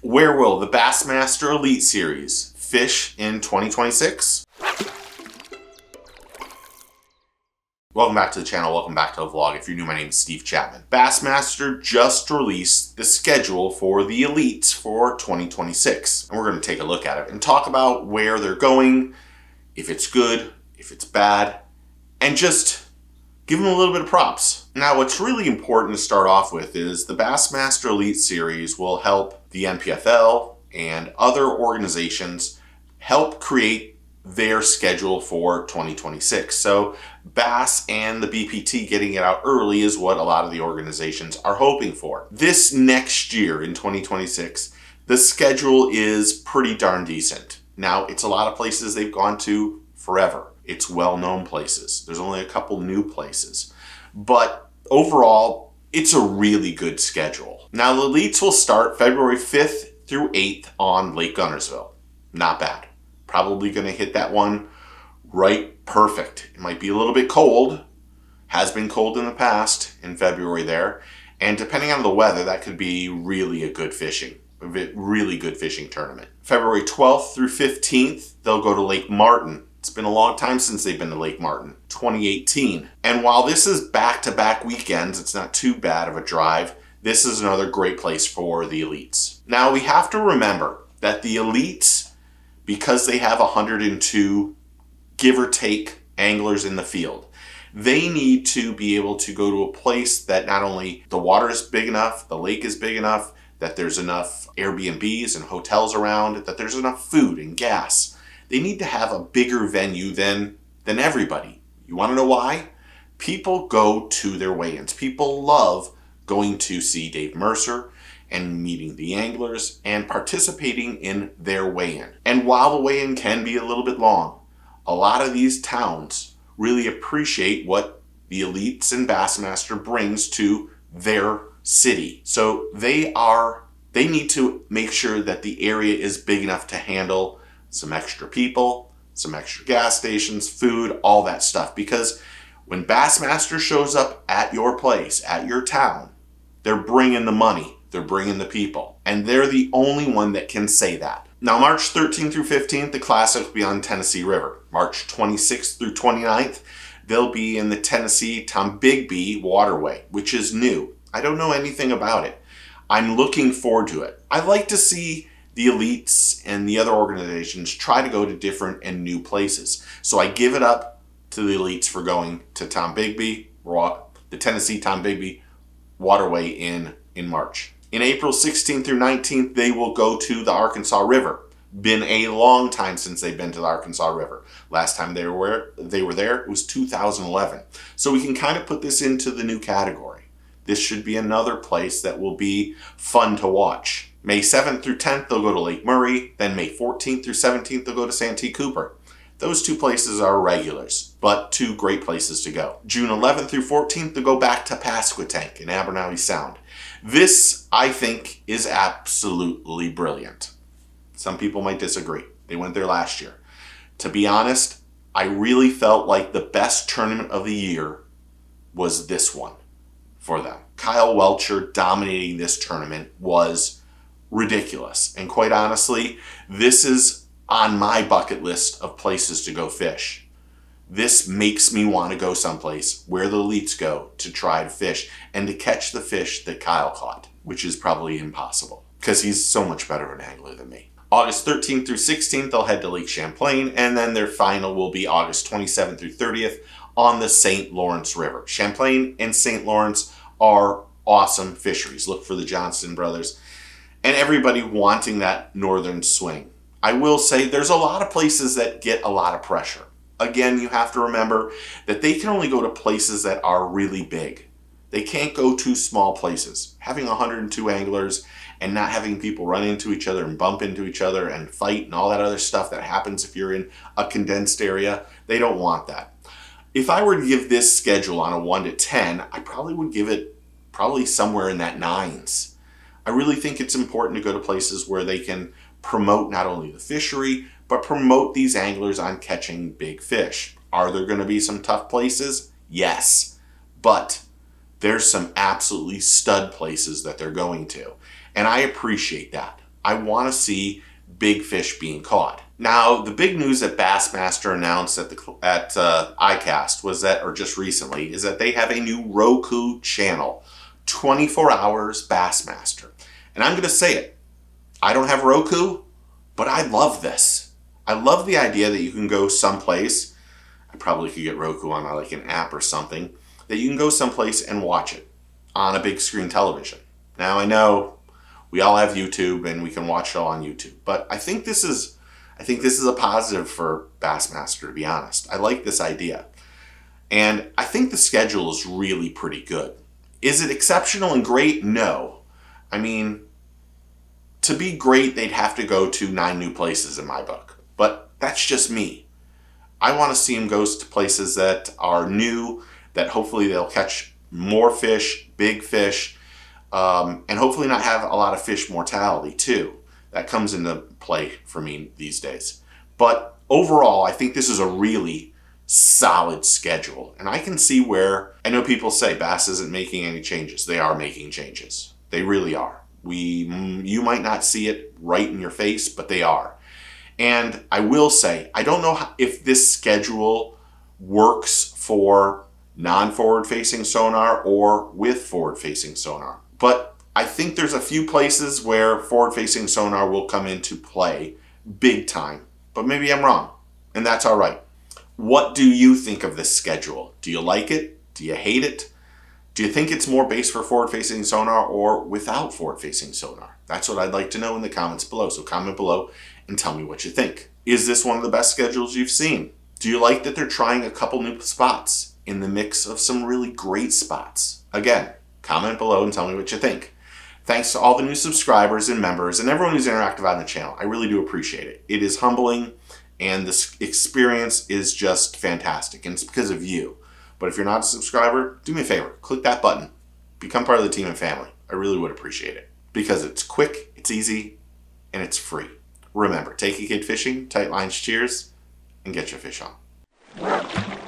Where will the Bassmaster Elite Series fish in 2026? Welcome back to the channel, welcome back to the vlog. If you're new, my name is Steve Chapman. Bassmaster just released the schedule for the Elites for 2026. And we're going to take a look at it and talk about where they're going, if it's good, if it's bad, and just give them a little bit of props. Now, what's really important to start off with is the Bassmaster Elite Series will help the NPFL and other organizations help create their schedule for 2026. So Bass and the BPT getting it out early is what a lot of the organizations are hoping for. This next year in 2026, the schedule is pretty darn decent. Now, it's a lot of places they've gone to forever. It's well-known places. There's only a couple new places. But overall, it's a really good schedule. Now, the Elites will start February 5th through 8th on Lake Guntersville. Not bad. Probably going to hit that one right perfect. It might be a little bit cold. Has been cold in the past in February there. And depending on the weather, that could be really a good fishing. Really good fishing tournament. February 12th through 15th, they'll go to Lake Martin. It's been a long time since they've been to Lake Martin, 2018. And while this is back-to-back weekends, it's not too bad of a drive. This is another great place for the Elites. Now, we have to remember that the Elites, because they have 102, give or take, anglers in the field, they need to be able to go to a place that not only the water is big enough, the lake is big enough, that there's enough Airbnbs and hotels around, that there's enough food and gas. They need to have a bigger venue than everybody. You want to know why? People go to their weigh-ins. People love going to see Dave Mercer and meeting the anglers and participating in their weigh-in. And while the weigh-in can be a little bit long, a lot of these towns really appreciate what the Elites and Bassmaster brings to their city. So they need to make sure that the area is big enough to handle some extra people, some extra gas stations, food, all that stuff. Because when Bassmaster shows up at your place, at your town, they're bringing the money, they're bringing the people. And they're the only one that can say that. Now, March 13th through 15th, the Classic will be on Tennessee River. March 26th through 29th, they'll be in the Tennessee Tombigbee Waterway, which is new. I don't know anything about it. I'm looking forward to it. I'd like to see the Elites and the other organizations try to go to different and new places. So I give it up to the Elites for going to Tombigbee, the Tennessee Tombigbee Waterway in March. In April 16th through 19th, they will go to the Arkansas River. Been a long time since they've been to the Arkansas River. Last time they were there, it was 2011. So we can kind of put this into the new category. This should be another place that will be fun to watch. May 7th through 10th, they'll go to Lake Murray. Then May 14th through 17th, they'll go to Santee Cooper. Those two places are regulars, but two great places to go. June 11th through 14th, they'll go back to Pasquotank in Abernawi Sound. This, I think, is absolutely brilliant. Some people might disagree. They went there last year. To be honest, I really felt like the best tournament of the year was this one for them. Kyle Welcher dominating this tournament was ridiculous. And quite honestly, this is on my bucket list of places to go fish. This makes me want to go someplace where the Elites go to try to fish and to catch the fish that Kyle caught, which is probably impossible because he's so much better of an angler than me. August 13th through 16th, they'll head to Lake Champlain, and then their final will be August 27th through 30th on the St. Lawrence River. Champlain and St. Lawrence are awesome fisheries. Look for the Johnston brothers and everybody wanting that northern swing. I will say there's a lot of places that get a lot of pressure. Again, you have to remember that they can only go to places that are really big. They can't go to small places. Having 102 anglers and not having people run into each other and bump into each other and fight and all that other stuff that happens if you're in a condensed area, they don't want that. If I were to give this schedule on a 1 to 10, I probably would give it somewhere in that 9s. I really think it's important to go to places where they can promote not only the fishery, but promote these anglers on catching big fish. Are there going to be some tough places? Yes. But there's some absolutely stud places that they're going to. And I appreciate that. I want to see big fish being caught. Now, the big news that Bassmaster announced at ICAST was that, or just recently, is that they have a new Roku channel, 24 hours Bassmaster. And I'm going to say it, I don't have Roku, but I love this. I love the idea that you can go someplace, I probably could get Roku on like an app or something, that you can go someplace and watch it on a big screen television. Now, I know we all have YouTube and we can watch it all on YouTube, but I think this is a positive for Bassmaster, to be honest. I like this idea. And I think the schedule is really pretty good. Is it exceptional and great? No. I mean, to be great, they'd have to go to 9 new places in my book. But that's just me. I want to see them go to places that are new, that hopefully they'll catch more fish, big fish, and hopefully not have a lot of fish mortality too. That comes into play for me these days. But overall, I think this is a really solid schedule. And I can see where, I know people say Bass isn't making any changes. They are making changes. They really are. You might not see it right in your face, but they are. And I will say, I don't know if this schedule works for non-forward facing sonar or with forward facing sonar. But I think there's a few places where forward facing sonar will come into play big time. But maybe I'm wrong, and that's all right. What do you think of this schedule? Do you like it? Do you hate it? Do you think it's more based for forward-facing sonar or without forward-facing sonar? That's what I'd like to know in the comments below. So comment below and tell me what you think. Is this one of the best schedules you've seen? Do you like that they're trying a couple new spots in the mix of some really great spots? Again, comment below and tell me what you think. Thanks to all the new subscribers and members and everyone who's interactive on the channel. I really do appreciate it. It is humbling and this experience is just fantastic, and it's because of you. But if you're not a subscriber, do me a favor, click that button. Become part of the team and family. I really would appreciate it. Because it's quick, it's easy, and it's free. Remember, take a kid fishing, tight lines, cheers, and get your fish on.